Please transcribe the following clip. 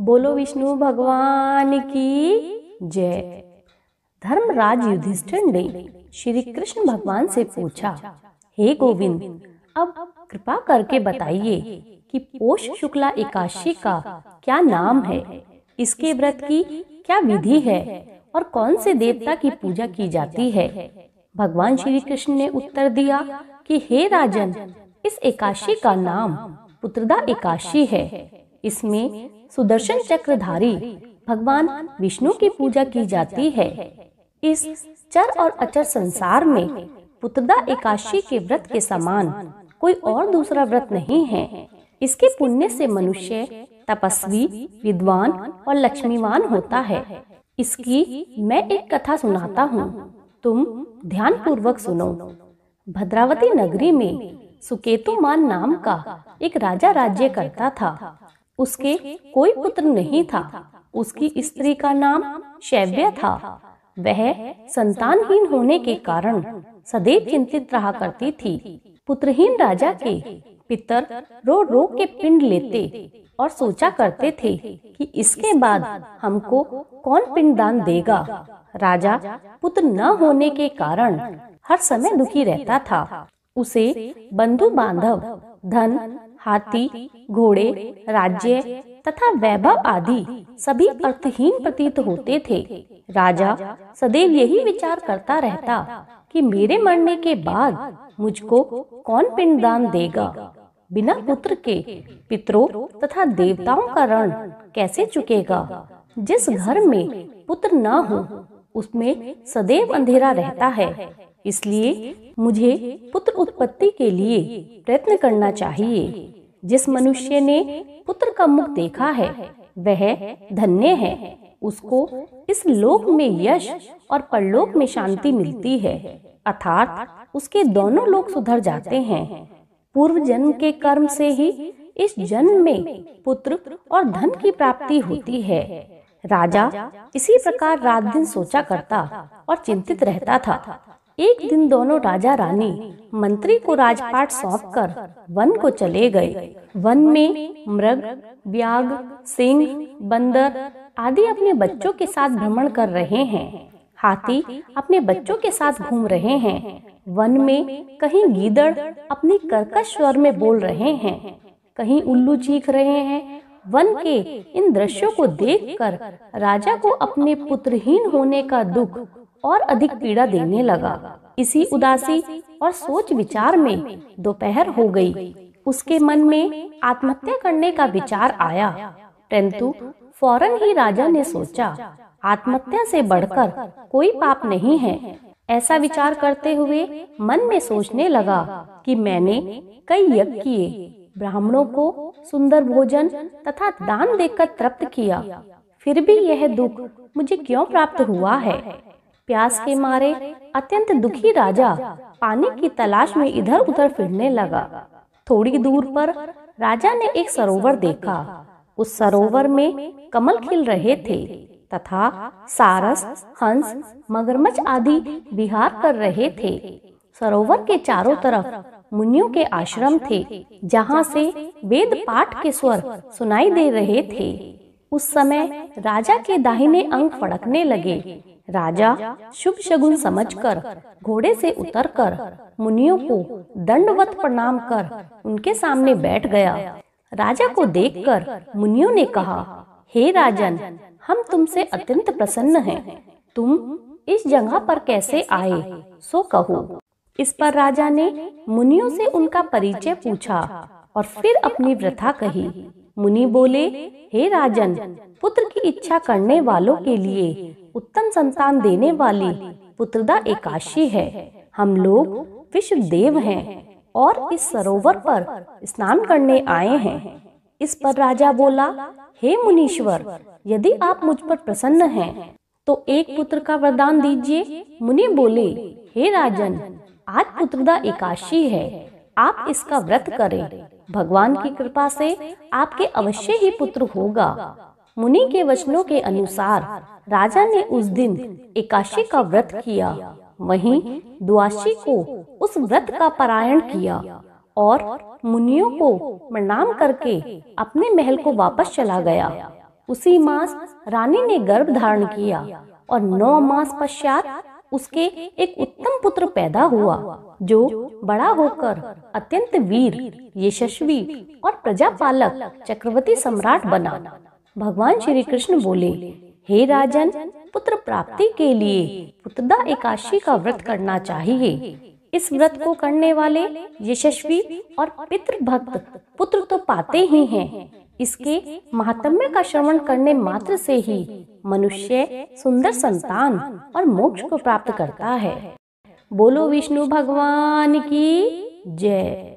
बोलो विष्णु भगवान की जय। धर्मराज युधिष्ठिर ने श्री कृष्ण भगवान से पूछा, हे गोविंद, अब कृपा करके बताइए कि पौष शुक्ला एकादशी का क्या नाम है, इसके व्रत की क्या विधि है और कौन से देवता की पूजा की जाती है। भगवान श्री कृष्ण ने उत्तर दिया कि हे राजन, इस एकादशी का नाम पुत्रदा एकादशी है। इसमें सुदर्शन चक्रधारी भगवान विष्णु की पूजा की जाती है। इस चर और अचर संसार में पुत्रदा एकादशी के व्रत के समान कोई और दूसरा व्रत नहीं है। इसके पुण्य से मनुष्य तपस्वी, विद्वान और लक्ष्मीवान होता है। इसकी मैं एक कथा सुनाता हूँ, तुम ध्यान पूर्वक सुनो। भद्रावती नगरी में सुकेतुमान नाम का एक राजा राज्य करता था। उसके कोई पुत्र नहीं था। उसकी स्त्री का नाम शैव्या था। वह संतानहीन होने के कारण सदैव चिंतित रहा करती थी। पुत्रहीन राजा के पितर रो रो के पिंड लेते और सोचा करते थे कि इसके बाद हमको कौन पिंडदान देगा। राजा पुत्र न होने के कारण हर समय दुखी रहता था। उसे बंधु बांधव, धन, हाथी, घोड़े, राज्य तथा वैभव आदि सभी अर्थहीन प्रतीत होते थे। राजा सदैव यही विचार करता रहता कि मेरे मरने के बाद मुझको कौन पिंडदान देगा। बिना पुत्र के पितरों तथा देवताओं का ऋण कैसे चुकेगा। जिस घर में पुत्र न हो उसमें सदैव अंधेरा रहता है। इसलिए मुझे पुत्र उत्पत्ति के लिए प्रयत्न करना चाहिए। जिस मनुष्य ने पुत्र का मुख देखा है वह धन्य है। उसको इस लोक में यश और परलोक में शांति मिलती है, अर्थात उसके दोनों लोक सुधर जाते हैं। पूर्व जन्म के कर्म से ही इस जन्म में पुत्र और धन की प्राप्ति होती है। राजा इसी प्रकार रात दिन सोचा करता और चिंतित रहता था। एक दिन दोनों राजा रानी मंत्री को राजपाट सौंपकर वन को चले गए। वन में मृग, व्याघ, सिंह, बंदर आदि अपने बच्चों के साथ भ्रमण कर रहे हैं। हाथी अपने बच्चों के साथ घूम रहे हैं। वन में कहीं गीदड़ अपनी कर्कश स्वर में बोल रहे हैं, कहीं उल्लू चीख रहे हैं। वन के इन दृश्यों को देखकर राजा को अपने पुत्रहीन होने का दुख और अधिक पीड़ा देने लगा। इसी उदासी और सोच विचार में दोपहर हो गई। उसके मन में आत्महत्या करने का विचार आया, परंतु फौरन ही राजा ने सोचा, आत्महत्या से बढ़कर कोई पाप नहीं है। ऐसा विचार करते हुए मन में सोचने लगा कि मैंने कई यज्ञ किए, ब्राह्मणों को सुंदर भोजन तथा दान देकर तृप्त किया, फिर भी यह दुख मुझे क्यों प्राप्त हुआ है। प्यास के मारे अत्यंत दुखी राजा पानी की तलाश में इधर उधर फिरने लगा। थोड़ी दूर पर राजा ने एक सरोवर देखा। उस सरोवर में कमल खिल रहे थे तथा सारस, हंस, मगरमच्छ आदि विहार कर रहे थे। सरोवर के चारों तरफ मुनियों के आश्रम थे, जहाँ से वेद पाठ के स्वर सुनाई दे रहे थे। उस समय राजा के दाहिने अंग फड़कने लगे। राजा शुभ शगुन समझकर घोड़े से उतरकर मुनियों को दंडवत प्रणाम कर उनके सामने बैठ गया। राजा को देखकर मुनियों ने कहा, हे राजन, हम तुमसे अत्यंत प्रसन्न हैं। तुम इस जगह पर कैसे आए, सो कहो। इस पर राजा ने मुनियों से उनका परिचय पूछा और फिर अपनी व्यथा कही। मुनि बोले, हे राजन, पुत्र की इच्छा करने वालों के लिए उत्तम संतान देने वाली पुत्रदा एकादशी है। हम लोग विश्व देव हैं और इस सरोवर पर स्नान करने आए हैं। इस पर राजा बोला, हे मुनीश्वर, यदि आप मुझ पर प्रसन्न हैं तो एक पुत्र का वरदान दीजिए। मुनि बोले, हे राजन, आज पुत्रदा एकादशी है, आप इसका व्रत करें। भगवान की कृपा से आपके अवश्य ही पुत्र होगा। मुनि के वचनों के अनुसार राजा ने उस दिन एकादशी का व्रत किया। वहीं द्वादशी को उस व्रत का पारायण किया और मुनियों को प्रणाम करके अपने महल को वापस चला गया। उसी मास रानी ने गर्भ धारण किया और 9 मास पश्चात उसके एक उत्तम पुत्र पैदा हुआ, जो बड़ा होकर अत्यंत वीर, यशस्वी और प्रजापालक चक्रवर्ती सम्राट बना। भगवान श्री कृष्ण बोले, हे राजन, पुत्र प्राप्ति के लिए पुत्रदा एकादशी का व्रत करना चाहिए। इस व्रत को करने वाले यशस्वी और पितृभक्त पुत्र तो पाते ही हैं। इसके महात्म्य का श्रवण करने मात्र से ही मनुष्य सुंदर संतान और मोक्ष को प्राप्त करता है। बोलो विष्णु भगवान की जय।